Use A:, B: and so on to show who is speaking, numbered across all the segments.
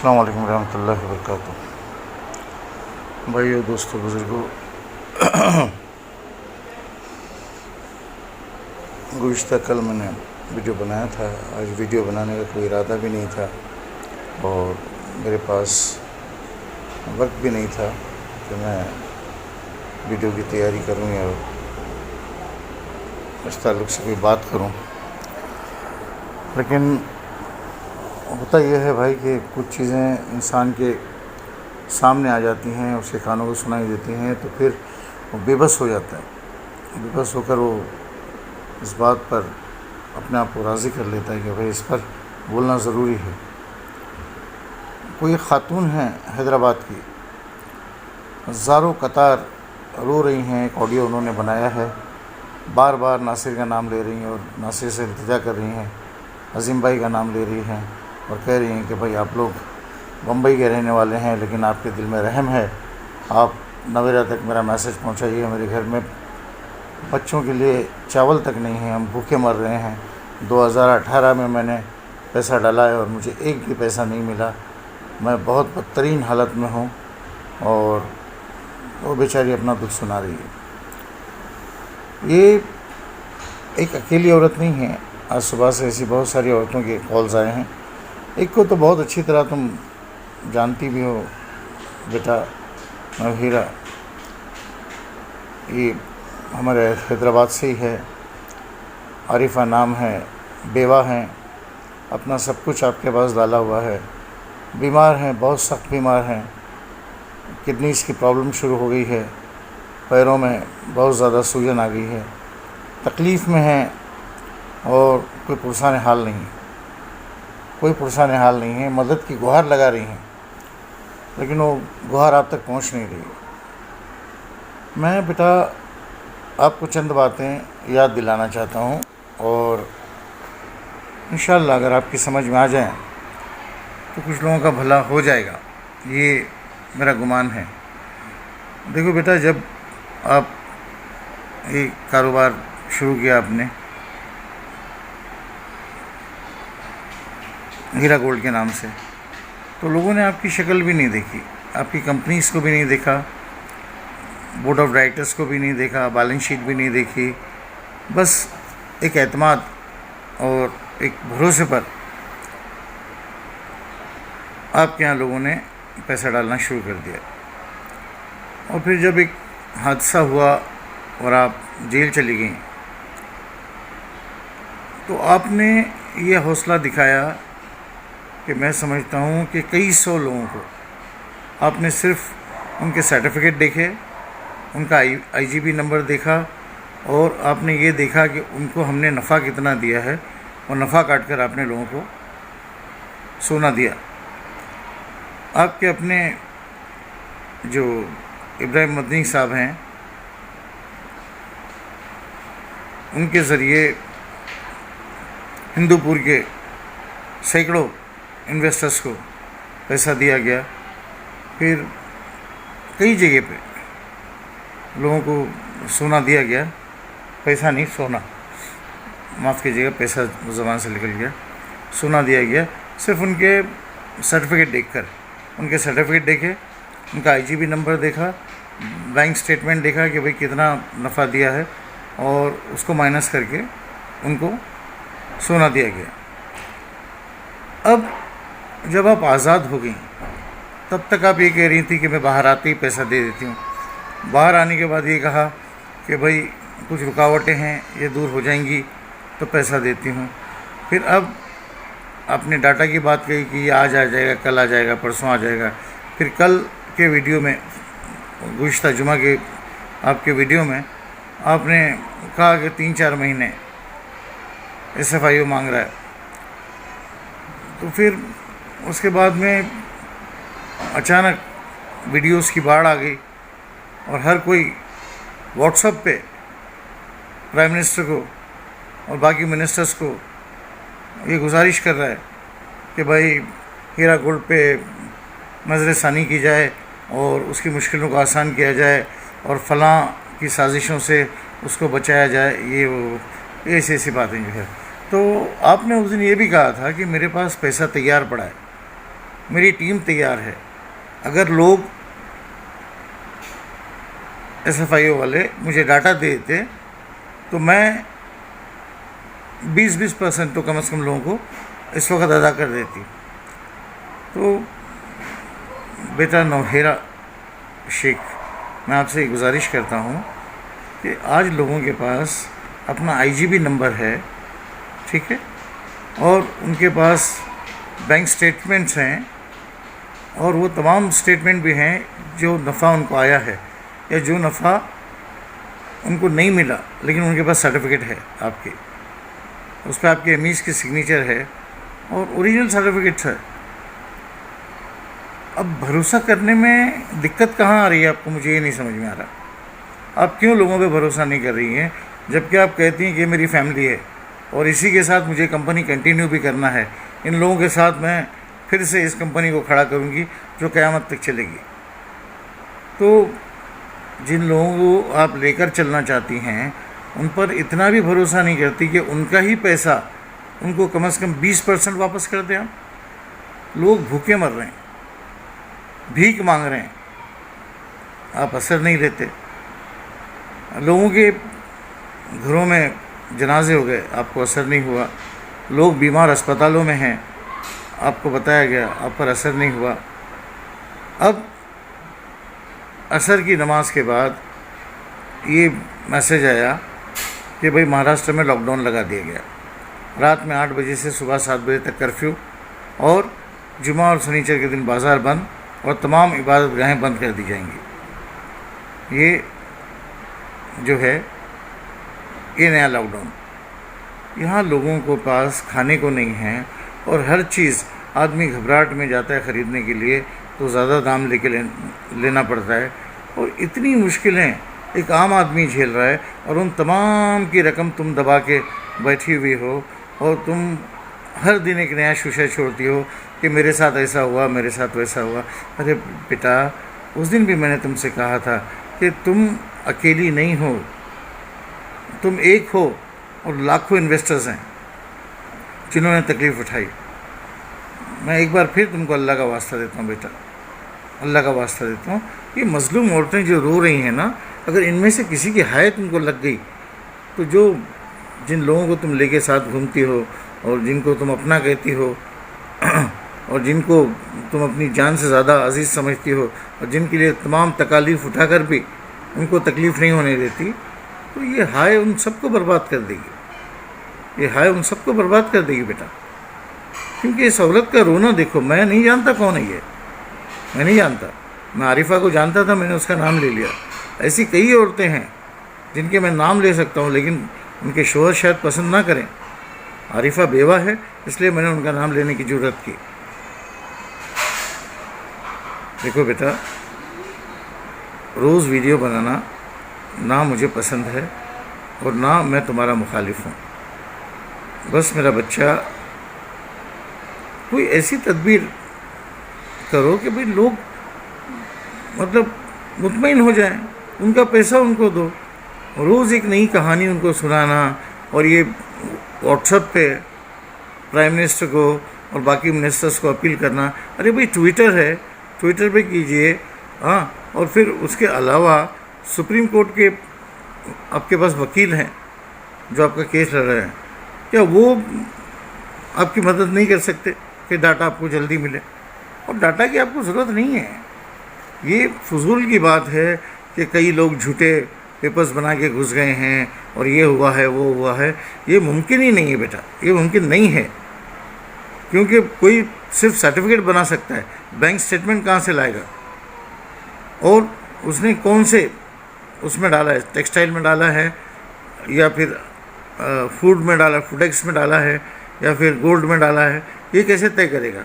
A: السلام علیکم ورحمۃ اللہ وبرکاتہ۔ بھائیو، دوستو، بزرگوں، گزشتہ کل میں نے ویڈیو بنایا تھا۔ آج ویڈیو بنانے کا کوئی ارادہ بھی نہیں تھا اور میرے پاس وقت بھی نہیں تھا کہ میں ویڈیو کی تیاری کروں یا اس تعلق سے کوئی بات کروں، لیکن ہوتا یہ ہے بھائی کہ کچھ چیزیں انسان کے سامنے آ جاتی ہیں، اس کے کانوں کو سنائی دیتی ہیں، تو پھر وہ بے بس ہو جاتا ہے۔ بے بس ہو کر وہ اس بات پر اپنے آپ کو راضی کر لیتا ہے کہ بھائی اس پر بولنا ضروری ہے۔ کوئی خاتون ہیں حیدرآباد کی، ہزاروں قطار رو رہی ہیں۔ ایک آڈیو انہوں نے بنایا ہے، بار بار ناصر کا نام لے رہی ہیں اور ناصر سے التجا کر رہی ہیں، عظیم بھائی کا نام لے رہی ہیں اور کہہ رہی ہیں کہ بھائی آپ لوگ بمبئی کے رہنے والے ہیں، لیکن آپ کے دل میں رحم ہے، آپ نویرہ تک میرا میسج پہنچائیے۔ میرے گھر میں بچوں کے لیے چاول تک نہیں ہے، ہم بھوکے مر رہے ہیں۔ 2018 میں نے پیسہ ڈالا ہے اور مجھے ایک بھی پیسہ نہیں ملا، میں بہت بدترین حالت میں ہوں۔ اور وہ بیچاری اپنا دکھ سنا رہی ہے۔ یہ ایک اکیلی عورت نہیں ہے، آج صبح سے ایسی بہت ساری عورتوں کے کالز آئے ہیں۔ ایک کو تو بہت اچھی طرح تم جانتی بھی ہو بیٹا، ہیرا، یہ ہمارے حیدرآباد سے ہی ہے، عارفہ نام ہے، بیوہ ہیں، اپنا سب کچھ آپ کے پاس ڈالا ہوا ہے، بیمار ہیں، بہت سخت بیمار ہیں، کڈنیز کی پرابلم شروع ہو گئی ہے، پیروں میں بہت زیادہ سوجن آ گئی ہے، تکلیف میں ہیں اور کوئی پرسان حال نہیں، کوئی پرسان حال نہیں ہے۔ مدد کی گہار لگا رہی ہیں لیکن وہ گہار آپ تک پہنچ نہیں رہی۔ میں بیٹا آپ کو چند باتیں یاد دلانا چاہتا ہوں اور انشاءاللہ اگر آپ کی سمجھ میں آ جائیں تو کچھ لوگوں کا بھلا ہو جائے گا، یہ میرا گمان ہے۔ دیکھو بیٹا، جب آپ یہ کاروبار شروع کیا آپ نے ہیرا گولڈ کے نام سے، تو لوگوں نے آپ کی شکل بھی نہیں دیکھی، آپ کی کمپنیز کو بھی نہیں دیکھا، بورڈ آف ڈائریکٹرز کو بھی نہیں دیکھا، بیلنس شیٹ بھی نہیں دیکھی، بس ایک اعتماد اور ایک بھروسے پر آپ کے یہاں لوگوں نے پیسہ ڈالنا شروع کر دیا۔ اور پھر جب ایک حادثہ ہوا اور آپ جیل چلی گئیں تو آپ نے یہ حوصلہ دکھایا کہ میں سمجھتا ہوں کہ کئی سو لوگوں کو آپ نے صرف ان کے سرٹیفکیٹ دیکھے، ان کا آئی جی بی نمبر دیکھا اور آپ نے یہ دیکھا کہ ان کو ہم نے نفع کتنا دیا ہے اور نفع کاٹ کر آپ نے لوگوں کو سونا دیا۔ آپ کے اپنے جو ابراہیم مدنی صاحب ہیں، ان کے ذریعے ہندو پور کے سینکڑوں انویسٹرز کو پیسہ دیا گیا۔ پھر کئی جگہ پہ لوگوں کو سونا دیا گیا، پیسہ نہیں سونا، معاف کیجیے گا، پیسہ زبان سے نکل گیا، سونا دیا گیا صرف ان کے سرٹیفکیٹ دیکھ کر۔ ان کے سرٹیفکیٹ دیکھے، ان کا آئی جی بی نمبر دیکھا، بینک سٹیٹمنٹ دیکھا کہ بھئی کتنا نفع دیا ہے اور اس کو مائنس کر کے ان کو سونا دیا گیا۔ اب جب آپ آزاد ہو گئیں تب تک آپ یہ کہہ رہی تھی کہ میں باہر آتے ہی پیسہ دے دیتی ہوں۔ باہر آنے کے بعد یہ کہا کہ بھئی کچھ رکاوٹیں ہیں، یہ دور ہو جائیں گی تو پیسہ دیتی ہوں۔ پھر اب آپ نے ڈاٹا کی بات کہی کہ یہ آج آ جائے گا، کل آ جائے گا، پرسوں آ جائے گا۔ پھر کل کے ویڈیو میں، گزشتہ جمعہ کے آپ کے ویڈیو میں آپ نے کہا کہ 3-4 مہینے ایس ایف آئی او مانگ رہا ہے۔ تو پھر اس کے بعد میں اچانک ویڈیوز کی باڑھ آ گئی اور ہر کوئی واٹس ایپ پہ پرائم منسٹر کو اور باقی منسٹرز کو یہ گزارش کر رہا ہے کہ بھائی ہیرا گولڈ پہ نظر ثانی کی جائے اور اس کی مشکلوں کو آسان کیا جائے اور فلاں کی سازشوں سے اس کو بچایا جائے، یہ وہ ایسی باتیں جو ہے۔ تو آپ نے اس دن یہ بھی کہا تھا کہ میرے پاس پیسہ تیار پڑا ہے، میری ٹیم تیار ہے. اگر لوگ ایس ایف آئی او والے مجھے ڈاٹا دے دیتے تو میں 20% تو کم از کم لوگوں کو اس وقت ادا کر دیتی. تو بیٹا نوہیرا شیخ، میں آپ سے گزارش کرتا ہوں کہ آج لوگوں کے پاس اپنا IGB نمبر ہے، ٹھیک ہے، اور ان کے پاس بینک سٹیٹمنٹس ہیں، اور وہ تمام سٹیٹمنٹ بھی ہیں جو نفع ان کو آیا ہے یا جو نفع ان کو نہیں ملا لیکن ان کے پاس سرٹیفکیٹ ہے آپ کے، اس پہ آپ کے امیز کی سگنیچر ہے اور اوریجنل سرٹیفکیٹس ہے. اب بھروسہ کرنے میں دقت کہاں آ رہی ہے آپ کو؟ مجھے یہ نہیں سمجھ میں آ رہا. آپ کیوں لوگوں پہ بھروسہ نہیں کر رہی ہیں جبکہ آپ کہتی ہیں کہ یہ میری فیملی ہے اور اسی کے ساتھ مجھے کمپنی کنٹینیو بھی کرنا ہے. ان لوگوں کے ساتھ میں پھر سے اس کمپنی کو کھڑا کروں گی جو قیامت تک چلے گی. تو جن لوگوں کو آپ لے کر چلنا چاہتی ہیں ان پر اتنا بھی بھروسہ نہیں کرتی کہ ان کا ہی پیسہ ان کو کم از کم 20% واپس کر دیں. لوگ بھوکے مر رہے ہیں، بھیک مانگ رہے ہیں، آپ اثر نہیں لیتے. لوگوں کے گھروں میں جنازے ہو گئے، آپ کو اثر نہیں ہوا. لوگ بیمار اسپتالوں میں ہیں، آپ کو بتایا گیا، آپ پر اثر نہیں ہوا. اب عصر کی نماز کے بعد یہ میسج آیا کہ بھئی مہاراشٹر میں لاک ڈاؤن لگا دیا گیا. رات میں 8 بجے سے صبح 7 بجے تک کرفیو، اور جمعہ اور سنیچر کے دن بازار بند اور تمام عبادت گاہیں بند کر دی جائیں گی. یہ جو ہے یہ نیا لاک ڈاؤن. یہاں لوگوں کو پاس کھانے کو نہیں ہے اور ہر چیز آدمی گھبراہٹ میں جاتا ہے خریدنے کے لیے تو زیادہ دام لے کے لینا پڑتا ہے، اور اتنی مشکلیں ایک عام آدمی جھیل رہا ہے، اور ان تمام کی رقم تم دبا کے بیٹھی ہوئی ہو اور تم ہر دن ایک نیا شوشہ چھوڑتی ہو کہ میرے ساتھ ایسا ہوا، میرے ساتھ ویسا ہوا. ارے بیٹا، اس دن بھی میں نے تم سے کہا تھا کہ تم اکیلی نہیں ہو، تم ایک ہو اور لاکھوں انویسٹرز ہیں جنہوں نے تکلیف اٹھائی. میں ایک بار پھر تم کو اللہ کا واسطہ دیتا ہوں بیٹا، اللہ کا واسطہ دیتا ہوں. یہ مظلوم عورتیں جو رو رہی ہیں نا، اگر ان میں سے کسی کی ہائے تم کو لگ گئی تو جن لوگوں کو تم لے کے ساتھ گھومتی ہو اور جن کو تم اپنا کہتی ہو اور جن کو تم اپنی جان سے زیادہ عزیز سمجھتی ہو اور جن کے لیے تمام تکالیف اٹھا کر بھی ان کو تکلیف نہیں ہونے دیتی، تو یہ ہائے ان سب کو برباد کر دے گی. یہ ہائے ان سب کو برباد کر دے گی بیٹا. کیونکہ اس عورت کا رونا دیکھو. میں نہیں جانتا کون ہے یہ، میں نہیں جانتا. میں عارفہ کو جانتا تھا، میں نے اس کا نام لے لیا. ایسی کئی عورتیں ہیں جن کے میں نام لے سکتا ہوں لیکن ان کے شوہر شاید پسند نہ کریں. عارفہ بیوہ ہے، اس لیے میں نے ان کا نام لینے کی جرات کی. دیکھو بیٹا، روز ویڈیو بنانا نہ مجھے پسند ہے اور نہ میں تمہارا مخالف ہوں. بس میرا بچہ کوئی ایسی تدبیر کرو کہ بھئی لوگ مطلب مطمئن ہو جائیں، ان کا پیسہ ان کو دو. روز ایک نئی کہانی ان کو سنانا اور یہ واٹس ایپ پہ پرائم منسٹر کو اور باقی منسٹرز کو اپیل کرنا. ارے بھئی ٹویٹر ہے، ٹویٹر پہ کیجئے. ہاں، اور پھر اس کے علاوہ سپریم کورٹ کے آپ کے پاس وکیل ہیں جو آپ کا کیس لڑ رہے ہیں، کیا وہ آپ کی مدد نہیں کر سکتے کہ ڈاٹا آپ کو جلدی ملے؟ اور ڈاٹا کی آپ کو ضرورت نہیں ہے. یہ فضول کی بات ہے کہ کئی لوگ جھوٹے پیپرز بنا کے گھس گئے ہیں اور یہ ہوا ہے وہ ہوا ہے. یہ ممکن ہی نہیں ہے بیٹا، یہ ممکن نہیں ہے. کیونکہ کوئی صرف سرٹیفکیٹ بنا سکتا ہے، بینک سٹیٹمنٹ کہاں سے لائے گا؟ اور اس نے کون سے اس میں ڈالا ہے؟ ٹیکسٹائل میں ڈالا ہے یا پھر فوڈ میں ڈالا، فوڈیکس میں ڈالا ہے یا پھر گولڈ میں ڈالا ہے؟ یہ کیسے طے کرے گا؟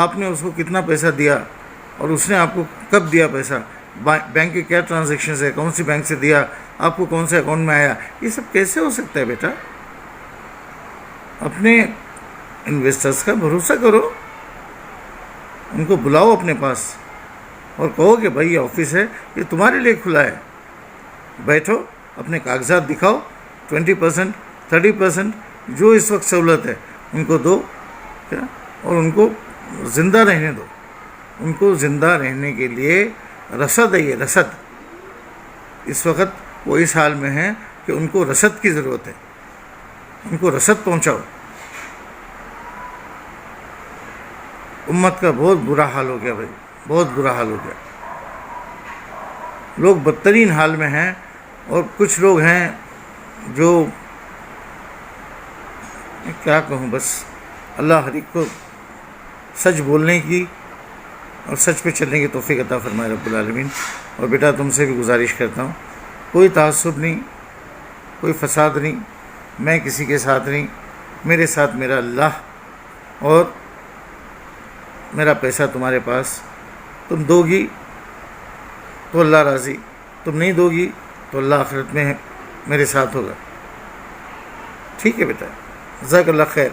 A: آپ نے اس کو کتنا پیسہ دیا اور اس نے آپ کو کب دیا پیسہ؟ بینک کے کیا ٹرانزیکشنز ہے، کون سی بینک سے دیا، آپ کو کون سے اکاؤنٹ میں آیا؟ یہ سب کیسے ہو سکتا ہے بیٹا؟ اپنے انویسٹرز کا بھروسہ کرو، ان کو بلاؤ اپنے پاس اور کہو کہ بھائی یہ آفس ہے، یہ تمہارے لیے کھلا ہے. بیٹھو، اپنے کاغذات دکھاؤ، 20%، 30% جو اس وقت سہولت ہے ان کو دو، اور ان کو زندہ رہنے دو، ان کو زندہ رہنے کے لیے رسد ہے، یہ رسد. اس وقت وہ اس حال میں ہیں کہ ان کو رسد کی ضرورت ہے، ان کو رسد پہنچاؤ. امت کا بہت برا حال ہو گیا بھائی، بہت برا حال ہو گیا. لوگ بدترین حال میں ہیں، اور کچھ لوگ ہیں جو کیا کہوں، بس اللہ ہر ایک کو سچ بولنے کی اور سچ پہ چلنے کی توفیق عطا فرمائے رب العالمین. اور بیٹا تم سے بھی گزارش کرتا ہوں، کوئی تعصب نہیں، کوئی فساد نہیں، میں کسی کے ساتھ نہیں، میرے ساتھ میرا اللہ، اور میرا پیسہ تمہارے پاس. تم دو گی تو اللہ راضی، تم نہیں دو گی تو اللہ آخرت میں میرے ساتھ ہوگا. ٹھیک ہے بیٹا، جزاک اللہ خیر.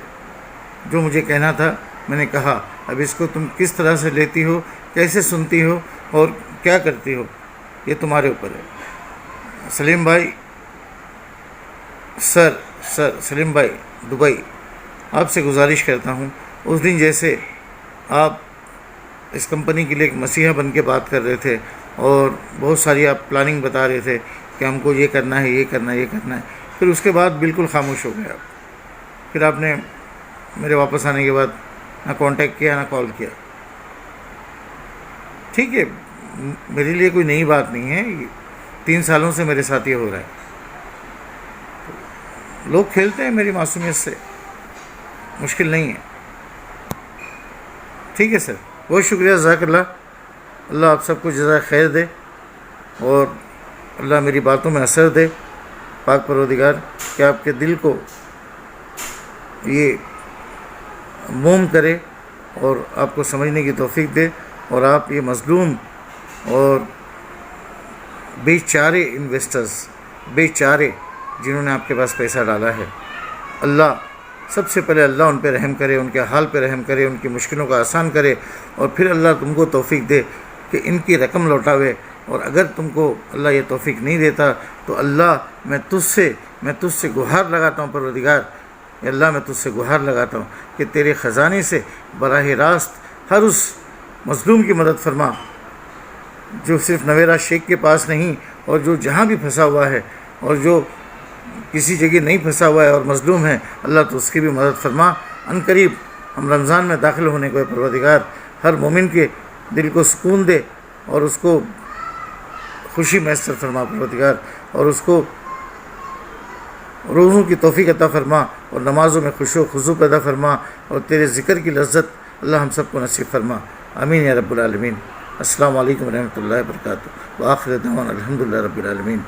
A: جو مجھے کہنا تھا میں نے کہا. اب اس کو تم کس طرح سے لیتی ہو، کیسے سنتی ہو اور کیا کرتی ہو، یہ تمہارے اوپر ہے. سلیم بھائی، سر سلیم بھائی دبئی، آپ سے گزارش کرتا ہوں، اس دن جیسے آپ اس کمپنی کے لیے ایک مسیحا بن کے بات کر رہے تھے اور بہت ساری آپ پلاننگ بتا رہے تھے کہ ہم کو یہ کرنا ہے، یہ کرنا ہے، یہ کرنا ہے، پھر اس کے بعد بالکل خاموش ہو گئے آپ. پھر آپ نے میرے واپس آنے کے بعد نہ کانٹیکٹ کیا نہ کال کیا. ٹھیک ہے، میرے لیے کوئی نئی بات نہیں ہے، 3 سالوں سے میرے ساتھ یہ ہو رہا ہے. لوگ کھیلتے ہیں میری معصومیت سے، مشکل نہیں ہے. ٹھیک ہے سر، بہت شکریہ، جزاک اللہ. اللہ آپ سب کو جزائے خیر دے، اور اللہ میری باتوں میں اثر دے. پاک پروردگار کہ آپ کے دل کو یہ موم کرے اور آپ کو سمجھنے کی توفیق دے، اور آپ یہ مظلوم اور بے چارے انویسٹرز، بے چارے جنہوں نے آپ کے پاس پیسہ ڈالا ہے، اللہ سب سے پہلے اللہ ان پہ رحم کرے، ان کے حال پہ رحم کرے، ان کی مشکلوں کا آسان کرے، اور پھر اللہ تم کو توفیق دے کہ ان کی رقم لوٹاوے. اور اگر تم کو اللہ یہ توفیق نہیں دیتا تو اللہ میں تجھ سے گہار لگاتا ہوں پروردگار، یا اللہ میں تجھ سے گہار لگاتا ہوں کہ تیرے خزانے سے براہ راست ہر اس مظلوم کی مدد فرما جو صرف نویرا شیخ کے پاس نہیں، اور جو جہاں بھی پھنسا ہوا ہے اور جو کسی جگہ نہیں پھنسا ہوا ہے اور مظلوم ہے، اللہ تو اس کی بھی مدد فرما. ان قریب ہم رمضان میں داخل ہونے کو ہے پروردگار، ہر مومن کے دل کو سکون دے اور اس کو خوشی میسر فرما پروردگار، اور اس کو روزوں کی توفیق عطا فرما، اور نمازوں میں خشوع و خضوع پیدا فرما، اور تیرے ذکر کی لذت اللہ ہم سب کو نصیب فرما. آمین یا رب العالمین. السلام علیکم ورحمۃ اللہ وبرکاتہ. وآخر دعوانا الحمدللہ رب العالمین.